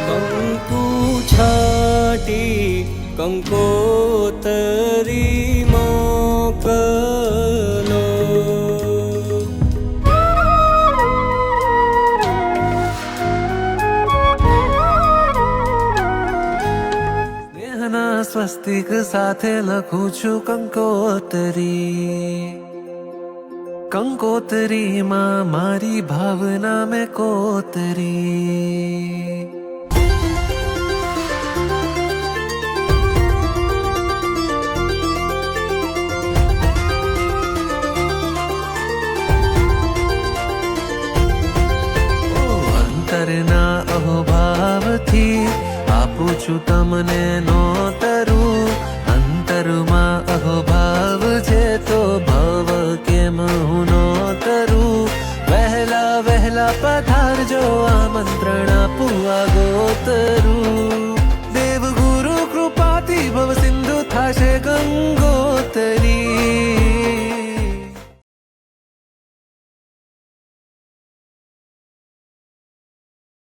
કંકુ છાટી કંકોતરી મોકલો, સ્નેહના સ્વસ્તિક સાથે લખું છું કંકોતરી. કંકોતરીમાં મારી ભાવના મેં કોતરી. અંતરના અહોભાવથી આપું છું તમને નોત